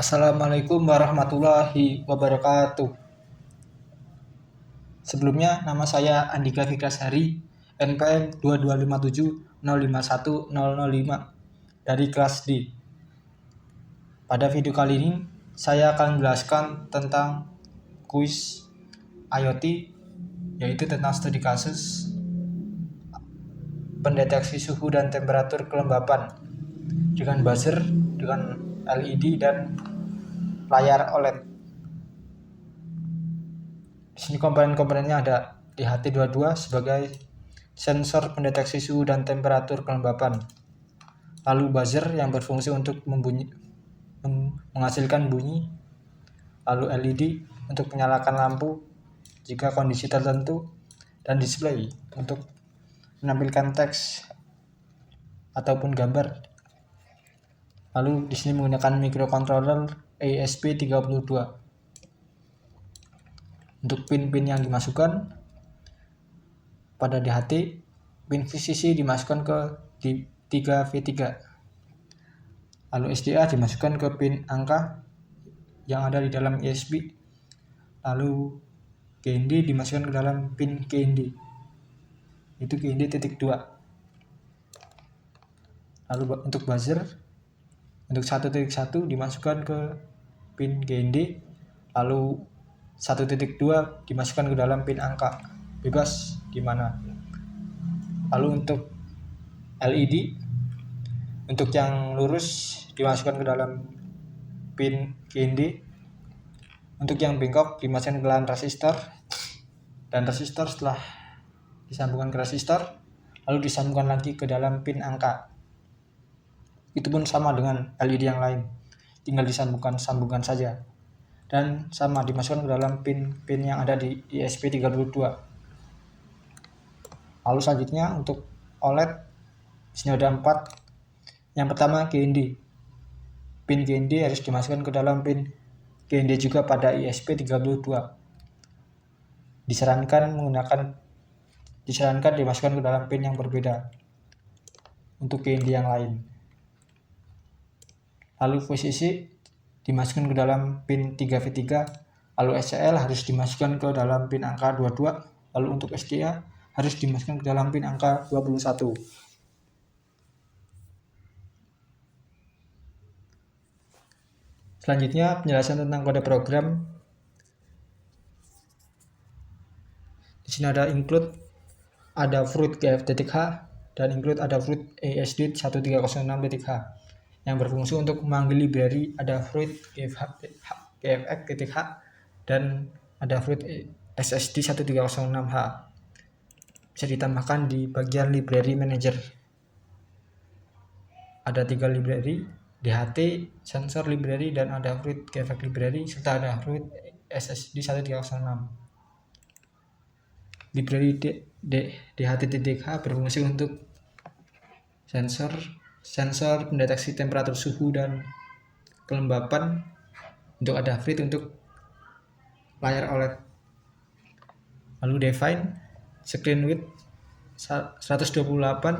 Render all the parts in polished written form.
Assalamualaikum warahmatullahi wabarakatuh. Sebelumnya, nama saya Andika Fikrashari, NPM 22570510005 dari kelas D. Pada video kali ini, saya akan menjelaskan tentang kuis IoT, yaitu tentang studi kasus pendeteksi suhu dan temperatur kelembapan dengan buzzer, dengan LED dan layar OLED. Di sini komponen-komponennya ada DHT22 sebagai sensor pendeteksi suhu dan temperatur kelembapan. Lalu buzzer yang berfungsi untuk menghasilkan bunyi. Lalu LED untuk menyalakan lampu jika kondisi tertentu, dan display untuk menampilkan teks ataupun gambar. Lalu di sini menggunakan microcontroller ESP32. Untuk pin-pin yang dimasukkan pada DHT, pin VCC dimasukkan ke 3V3. Lalu SDA dimasukkan ke pin angka yang ada di dalam ESP. Lalu GND dimasukkan ke dalam pin GND. Itu GND titik 2. Lalu untuk buzzer, untuk 1.1 dimasukkan ke pin GND. Lalu 1.2 dimasukkan ke dalam pin angka, bebas di mana. Lalu untuk LED, untuk yang lurus dimasukkan ke dalam pin GND. Untuk yang bengkok dimasukkan ke dalam resistor, dan resistor setelah disambungkan ke resistor lalu disambungkan lagi ke dalam pin angka. Itu pun sama dengan LED yang lain, tinggal disambungkan saja, dan sama dimasukkan ke dalam pin-pin yang ada di ESP32. Lalu selanjutnya untuk OLED, sini ada 4. Yang pertama GND. Pin GND harus dimasukkan ke dalam pin GND juga pada ESP32. Disarankan dimasukkan ke dalam pin yang berbeda untuk GND yang lain. Lalu VCC dimasukkan ke dalam pin 3V3. Lalu SCL harus dimasukkan ke dalam pin angka 22. Lalu untuk SDA harus dimasukkan ke dalam pin angka 21. Selanjutnya penjelasan tentang kode program. Di sini ada include, ada fruit gf.h, dan include ada fruit ESD1306.h yang berfungsi untuk memanggil library. Ada fruit gfx.h dan ada fruit SSD1306h. Bisa ditambahkan di bagian library manager. Ada 3 library, DHT, sensor library, dan ada fruit gfx library, serta ada fruit SSD1306. Library DHT.h berfungsi untuk sensor pendeteksi temperatur suhu dan kelembapan. Untuk ada fruit untuk layar OLED. Lalu define screen width 128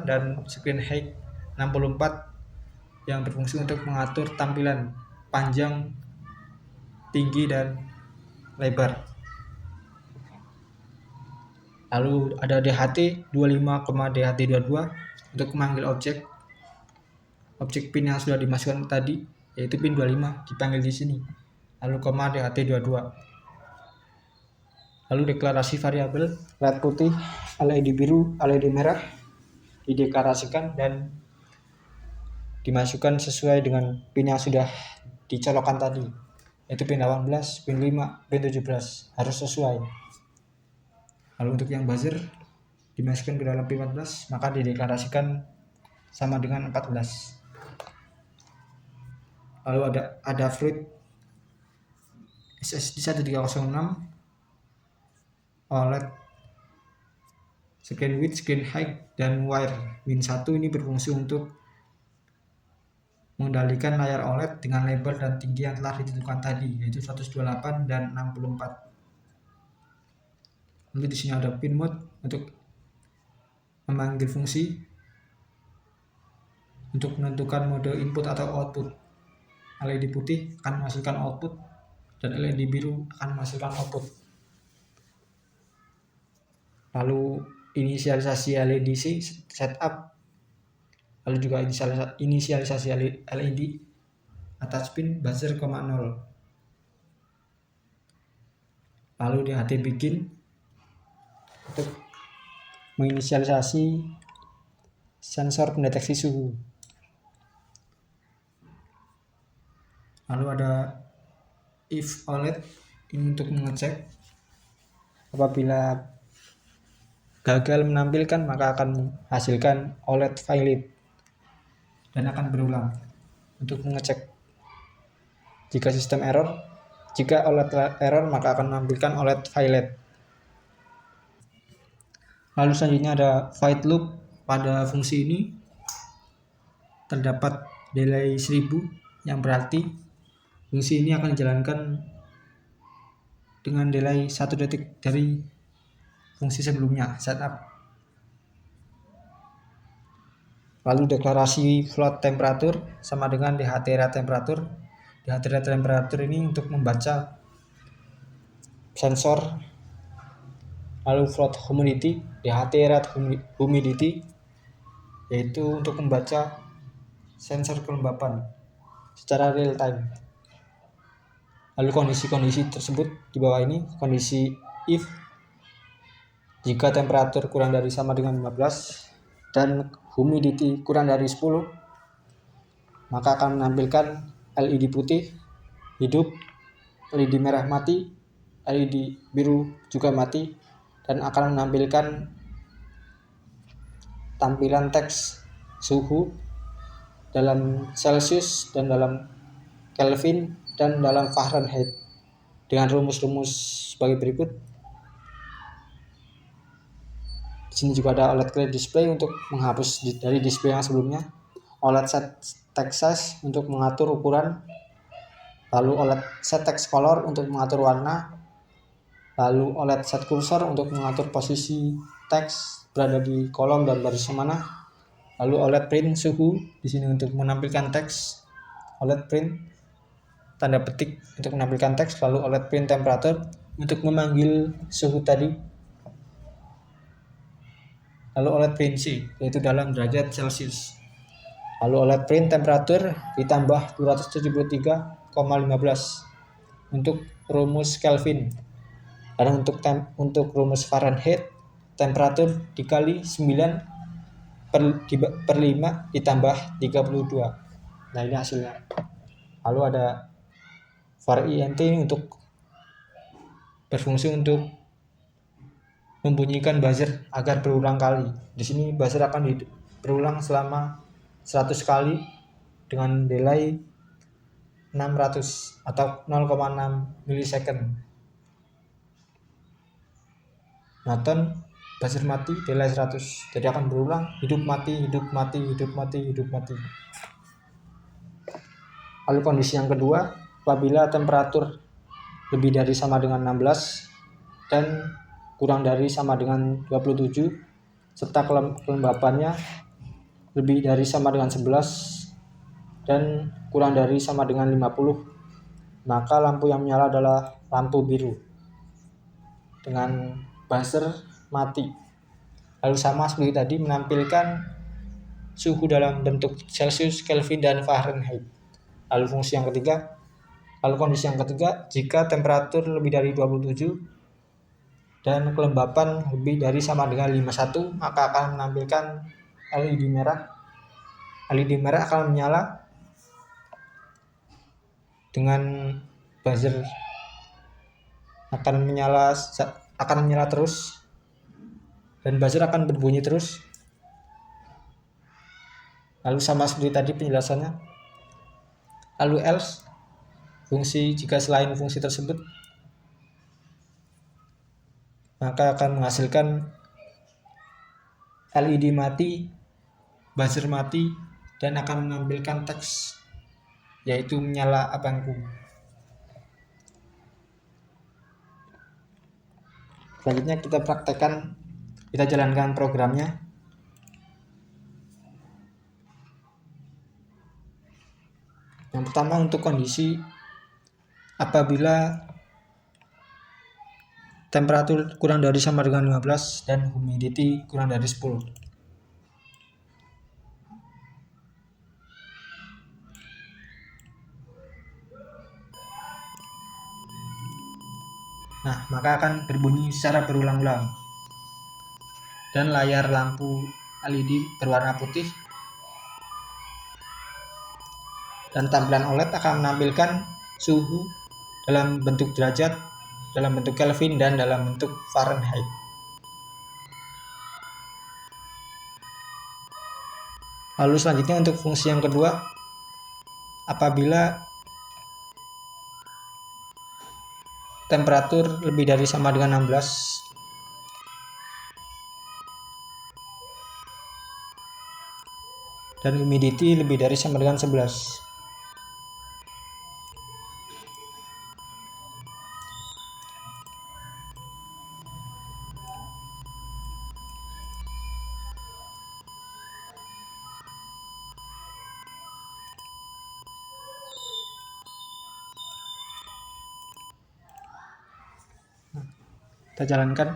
dan screen height 64 yang berfungsi untuk mengatur tampilan panjang, tinggi, dan lebar. Lalu ada DHT 25, DHT22 untuk memanggil objek pin yang sudah dimasukkan tadi, yaitu pin 25 dipanggil di sini. Lalu DHT22. Lalu deklarasi variabel LED putih, LED biru, LED merah dideklarasikan dan dimasukkan sesuai dengan pin yang sudah dicolokkan tadi, yaitu pin 18, pin 5, pin 17, harus sesuai. Lalu untuk yang buzzer dimasukkan ke dalam pin 14, maka dideklarasikan sama dengan 14. Lalu ada fruit SSD1306 OLED, screen width, screen height, dan wire Win1 ini berfungsi untuk mengendalikan layar OLED dengan lebar dan tinggi yang telah ditentukan tadi, yaitu 128 dan 64. Lalu di sini ada pin mode untuk memanggil fungsi untuk menentukan mode input atau output. LED putih akan menghasilkan output dan LED biru akan menghasilkan output. Lalu inisialisasi LED setup, lalu juga inisialisasi LED atas pin buzzer, 0. Lalu di HT begin untuk menginisialisasi sensor pendeteksi suhu. Lalu ada if OLED, ini untuk mengecek apabila gagal menampilkan maka akan menghasilkan OLED violet dan akan berulang untuk mengecek jika sistem error. Jika OLED error maka akan menampilkan OLED violet. Lalu selanjutnya ada void loop. Pada fungsi ini terdapat delay 1000 yang berarti fungsi ini akan dijalankan dengan delay 1 detik dari fungsi sebelumnya setup. Lalu deklarasi float temperatur sama dengan DHT temperatur. DHT temperatur ini untuk membaca sensor. Lalu float humidity, DHT humidity, yaitu untuk membaca sensor kelembapan secara real time. Lalu kondisi-kondisi tersebut di bawah ini, kondisi if jika temperatur kurang dari sama dengan 15 dan humidity kurang dari 10, maka akan menampilkan LED putih hidup, LED merah mati, LED biru juga mati, dan akan menampilkan tampilan teks suhu dalam Celsius dan dalam Kelvin dan dalam Fahrenheit dengan rumus-rumus sebagai berikut. Di sini juga ada OLED clear display untuk menghapus dari display yang sebelumnya, OLED set text size untuk mengatur ukuran, lalu OLED set text color untuk mengatur warna, lalu OLED set cursor untuk mengatur posisi teks berada di kolom dan baris mana, lalu OLED print suhu di sini untuk menampilkan teks, OLED print tanda petik untuk menampilkan teks, lalu OLED print temperature untuk memanggil suhu tadi, lalu OLED print C yaitu dalam derajat Celcius, lalu OLED print temperature ditambah 273,15 untuk rumus Kelvin, dan untuk rumus Fahrenheit temperatur dikali 9 per 5 ditambah 32. Nah, ini hasilnya. Lalu ada var int ini untuk berfungsi untuk membunyikan buzzer agar berulang kali. Di sini buzzer akan berulang selama 100 kali dengan delay 600 atau 0,6 milisecond. Naton buzzer mati, delay 100. Jadi akan berulang hidup mati, hidup mati, hidup mati, hidup mati. Lalu kondisi yang kedua, apabila temperatur lebih dari sama dengan 16 dan kurang dari sama dengan 27 serta kelembapannya lebih dari sama dengan 11 dan kurang dari sama dengan 50, maka lampu yang menyala adalah lampu biru dengan buzzer mati. Lalu sama seperti tadi menampilkan suhu dalam bentuk Celsius, Kelvin, dan Fahrenheit. Lalu kondisi yang ketiga, jika temperatur lebih dari 27 dan kelembapan lebih dari sama dengan 51, maka akan menampilkan LED merah. LED merah akan menyala dengan buzzer akan menyala terus dan buzzer akan berbunyi terus. Lalu sama seperti tadi penjelasannya. Lalu else, fungsi jika selain fungsi tersebut maka akan menghasilkan LED mati, buzzer mati, dan akan menampilkan teks yaitu menyala abangku. Selanjutnya kita jalankan programnya. Yang pertama untuk kondisi apabila temperatur kurang dari sama dengan 15 dan humidity kurang dari 10. Nah, maka akan berbunyi secara berulang-ulang. Dan layar lampu LED berwarna putih dan tampilan OLED akan menampilkan suhu dalam bentuk derajat, dalam bentuk Kelvin, dan dalam bentuk Fahrenheit. Lalu selanjutnya untuk fungsi yang kedua, apabila temperatur lebih dari sama dengan 16 dan humidity lebih dari sama dengan 11. Kita jalankan.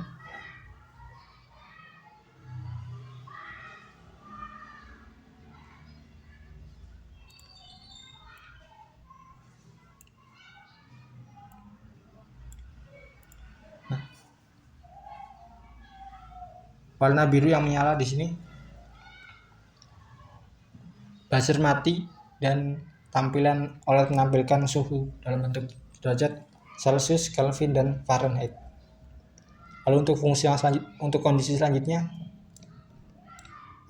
Warna biru yang menyala di sini buzzer mati dan tampilan OLED menampilkan suhu dalam bentuk derajat Celcius, Kelvin, dan Fahrenheit. Lalu untuk fungsi yang untuk kondisi selanjutnya,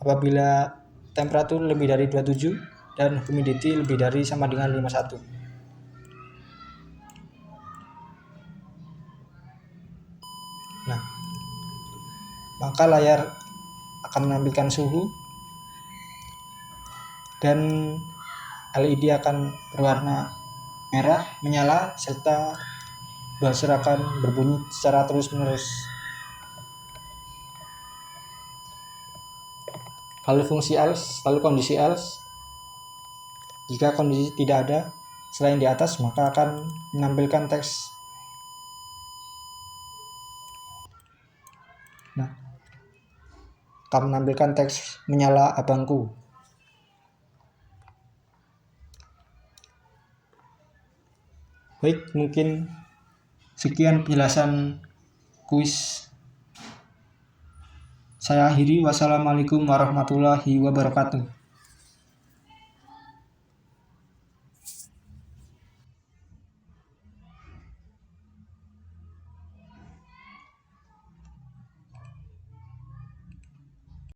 apabila temperatur lebih dari 27 dan humidity lebih dari sama dengan 51. Nah, maka layar akan menampilkan suhu dan LED akan berwarna merah menyala serta buzzer akan berbunyi secara terus-menerus. Lalu kondisi else, jika kondisi tidak ada selain di atas, maka akan menampilkan teks. Nah, akan menampilkan teks menyala abangku. Baik, mungkin sekian penjelasan kuis. Saya akhiri. Wassalamualaikum warahmatullahi wabarakatuh.